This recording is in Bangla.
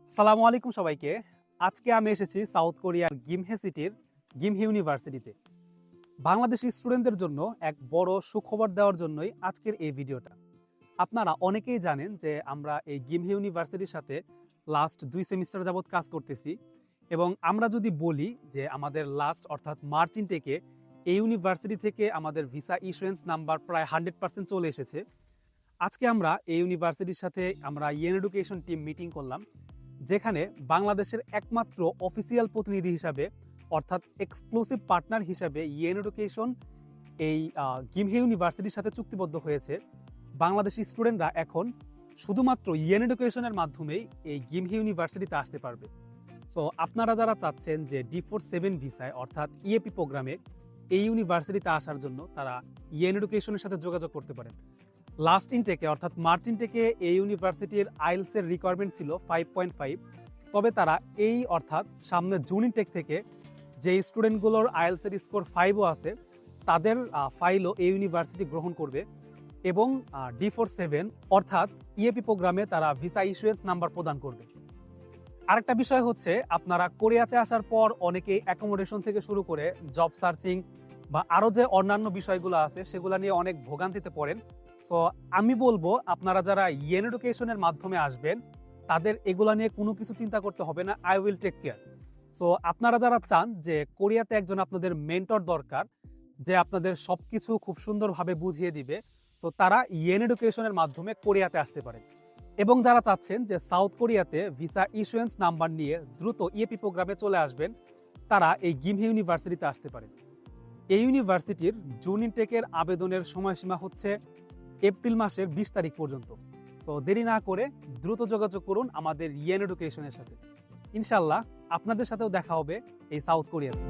আসসালামু আলাইকুম সবাইকে। আজকে আমি এসেছি সাউথ কোরিয়ার গিমহে সিটির গিমহে ইউনিভার্সিটিতে। বাংলাদেশি স্টুডেন্টদের জন্য এক বড় সুখবর দেওয়ার জন্যই আজকের এই ভিডিওটা। আপনারা অনেকেই জানেন যে আমরা এই গিমহে ইউনিভার্সিটির সাথে লাস্ট 2 সেমিস্টার যাবৎ কাজ করতেছি এবং আমরা যদি বলি যে আমাদের লাস্ট অর্থাৎ মার্চ ইনটেকে এই ইউনিভার্সিটি থেকে আমাদের ভিসা ইস্যুয়েন্স নাম্বার প্রায় 100% চলে এসেছে। আজকে আমরা এই ইউনিভার্সিটির সাথে আমরা ইয়েন এডুকেশন টিম মিটিং করলাম, যেখানে বাংলাদেশের একমাত্র অফিসিয়াল প্রতিনিধি হিসাবে অর্থাৎ এক্সক্লুসিভ পার্টনার হিসাবে ইয়েন এডুকেশন এই গিমহে ইউনিভার্সিটির সাথে চুক্তিবদ্ধ হয়েছে। বাংলাদেশি স্টুডেন্টরা এখন শুধুমাত্র ইয়েন এডুকেশনের মাধ্যমেই এই গিমহে ইউনিভার্সিটিতে আসতে পারবে। সো আপনারা যারা চাচ্ছেন যে D47 ভিসায় অর্থাৎ ইএপি প্রোগ্রামে এই ইউনিভার্সিটিতে আসার জন্য, তারা ইয়েন এডুকেশনের সাথে যোগাযোগ করতে পারেন। লাস্ট ইনটেকে অর্থাৎ মার্চ ইনটেকে এই ইউনিভার্সিটির আইএলসের রিকোয়ারমেন্ট ছিল 5.5, তবে তারা এই অর্থাৎ সামনে জুন ইনটেক থেকে যে স্টুডেন্টগুলোর আইএলসের স্কোর 5ও আছে তাদের ফাইলও এই ইউনিভার্সিটি গ্রহণ করবে এবং D47 অর্থাৎ ইএপি প্রোগ্রামে তারা ভিসা ইস্যুয়েন্স নাম্বার প্রদান করবে। আরেকটা বিষয় হচ্ছে, আপনারা কোরিয়াতে আসার পর অনেকে অ্যাকোমোডেশন থেকে শুরু করে জব সার্চিং বা আরও যে অন্যান্য বিষয়গুলো আছে সেগুলো নিয়ে অনেক ভোগান্তিতে পড়েন। সো আমি বলবো, আপনারা যারা ইয়েন এডুকেশনের মাধ্যমে আসবেন তাদের এগুলা নিয়ে কোনো কিছু চিন্তা করতে হবে না। I will take care. So আপনারা যারা চান যে কোরিয়াতে একজন আপনাদের মেন্টর দরকার, যে আপনাদের সবকিছু খুব সুন্দরভাবে বুঝিয়ে দিবে, সো তারা ইয়েন এডুকেশনের মাধ্যমে কোরিয়াতে আসতে পারে। এবং যারা চাচ্ছেন যে সাউথ কোরিয়াতে ভিসা ইস্যুয়েন্স নাম্বার নিয়ে দ্রুত ইএপি প্রোগ্রামে চলে আসবেন, তারা এই গিমহে ইউনিভার্সিটিতে আসতে পারেন। এই ইউনিভার্সিটির জুন ইনটেকের আবেদনের সময়সীমা হচ্ছে এপ্রিল মাসের 20 তারিখ পর্যন্ত। সো দেরি না করে দ্রুত যোগাযোগ করুন আমাদের ইয়েন এডুকেশনের সাথে। ইনশাল্লাহ আপনাদের সাথেও দেখা হবে এই সাউথ কোরিয়াতে।